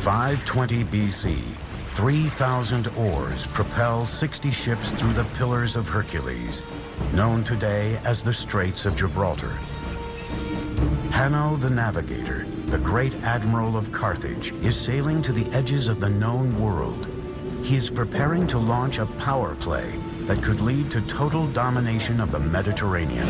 520 BC, 3,000 oars propel 60 ships through the Pillars of Hercules, known today as the Straits of Gibraltar. Hanno the Navigator, the great admiral of Carthage, is sailing to the edges of the known world. He is preparing to launch a power play that could lead to total domination of the Mediterranean.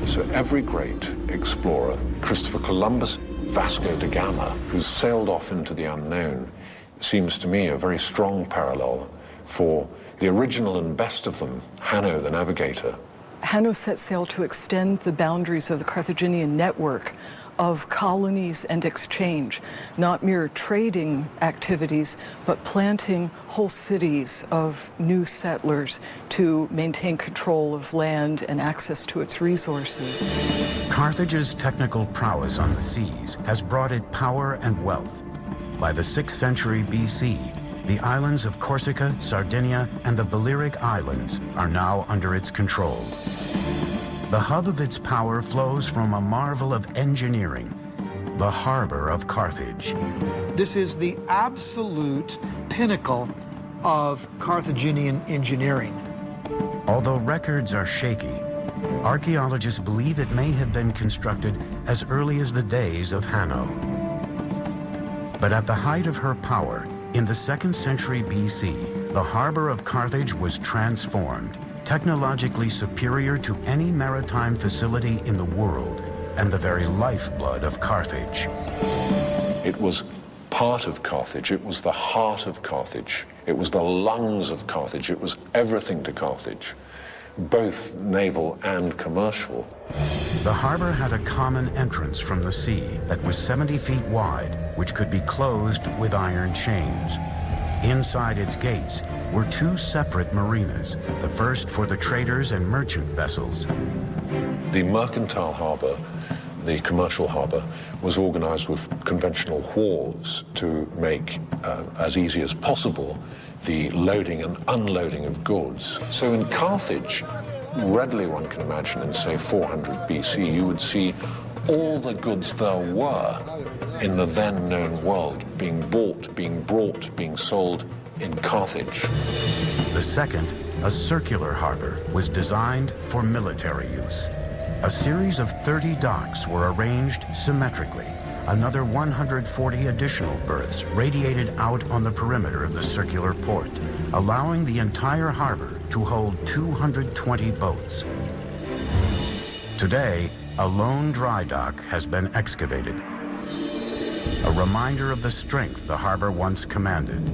So every great explorer, Christopher Columbus, Vasco da Gama, who sailed off into the unknown, seems to me a very strong parallel for the original and best of them, Hanno the Navigator. Hanno set sail to extend the boundaries of the Carthaginian network of colonies and exchange, not mere trading activities, but planting whole cities of new settlers to maintain control of land and access to its resources. Carthage's technical prowess on the seas has brought it power and wealth. By the 6th century BC, the islands of Corsica, Sardinia, and the Balearic Islands are now under its control. The hub of its power flows from a marvel of engineering, the harbor of Carthage. This is the absolute pinnacle of Carthaginian engineering. Although records are shaky, archaeologists believe it may have been constructed as early as the days of Hanno. But at the height of her power, in the 2nd century BC, the harbor of Carthage was transformed, technologically superior to any maritime facility in the world, and the very lifeblood of Carthage. It was part of Carthage, it was the heart of Carthage, it was the lungs of Carthage, it was everything to Carthage, both naval and commercial. The harbor had a common entrance from the sea that was 70 feet wide, which could be closed with iron chains. Inside its gates were 2 separate marinas, the first for the traders and merchant vessels. The mercantile harbor, the commercial harbor, was organized with conventional wharves to make as easy as possible the loading and unloading of goods. So in Carthage, readily one can imagine in, say, 400 BC, you would see all the goods there were in the then known world being bought, being brought, being sold in Carthage. The second, a circular harbor, was designed for military use. A series of 30 docks were arranged symmetrically. Another 140 additional berths radiated out on the perimeter of the circular port, allowing the entire harbor to hold 220 boats. Today, a lone dry dock has been excavated, a reminder of the strength the harbor once commanded.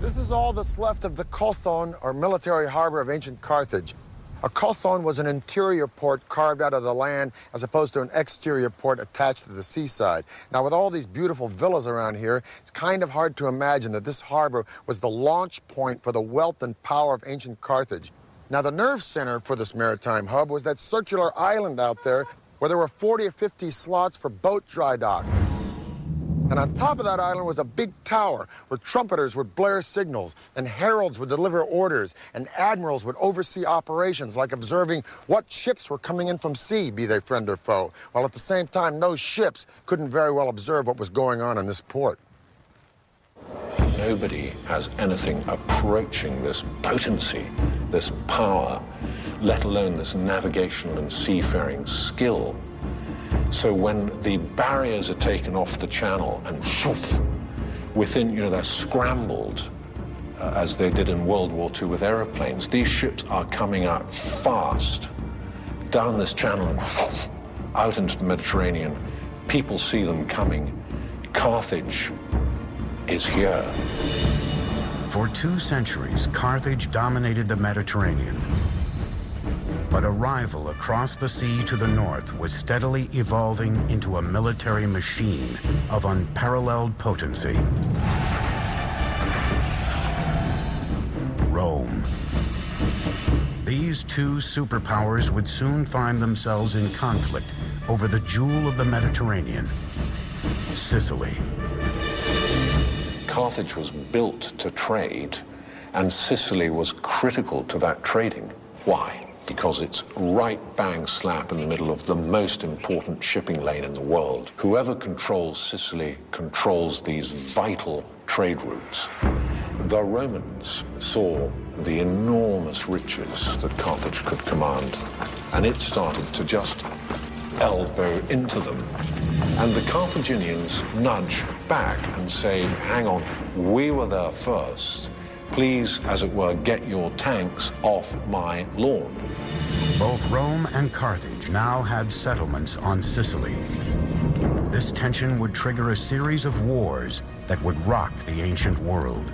This is all that's left of the Kothon, or military harbor of ancient Carthage. A kothon was an interior port carved out of the land as opposed to an exterior port attached to the seaside. Now, with all these beautiful villas around here, it's kind of hard to imagine that this harbor was the launch point for the wealth and power of ancient Carthage. Now, the nerve center for this maritime hub was that circular island out there where there were 40 or 50 slots for boat dry dock. And on top of that island was a big tower where trumpeters would blare signals and heralds would deliver orders and admirals would oversee operations like observing what ships were coming in from sea, be they friend or foe, while at the same time those ships couldn't very well observe what was going on in this port. Nobody has anything approaching this potency, this power, let alone this navigation and seafaring skill. So when the barriers are taken off the channel and within, they're scrambled, as they did in World War II with aeroplanes, these ships are coming out fast down this channel and out into the Mediterranean. People see them coming. Carthage is here. For 2 centuries, Carthage dominated the Mediterranean. But a rival across the sea to the north was steadily evolving into a military machine of unparalleled potency. Rome. These 2 superpowers would soon find themselves in conflict over the jewel of the Mediterranean, Sicily. Carthage was built to trade, and Sicily was critical to that trading. Why? because it's right bang slap in the middle of the most important shipping lane in the world. Whoever controls Sicily controls these vital trade routes. The Romans saw the enormous riches that Carthage could command, and it started to just elbow into them. And the Carthaginians nudge back and say, hang on, we were there first. Please, as it were, get your tanks off my lawn. Both Rome and Carthage now had settlements on Sicily. This tension would trigger a series of wars that would rock the ancient world.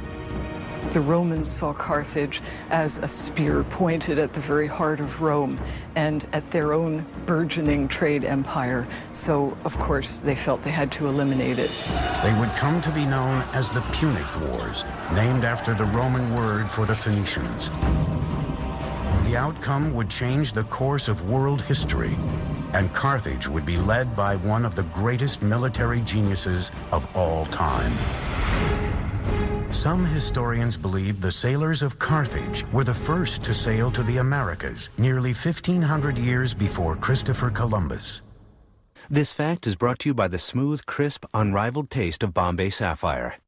The Romans saw Carthage as a spear pointed at the very heart of Rome and at their own burgeoning trade empire. So, of course, they felt they had to eliminate it. They would come to be known as the Punic Wars, named after the Roman word for the Phoenicians. The outcome would change the course of world history, and Carthage would be led by one of the greatest military geniuses of all time. Some historians believe the sailors of Carthage were the first to sail to the Americas, nearly 1,500 years before Christopher Columbus. This fact is brought to you by the smooth, crisp, unrivaled taste of Bombay Sapphire.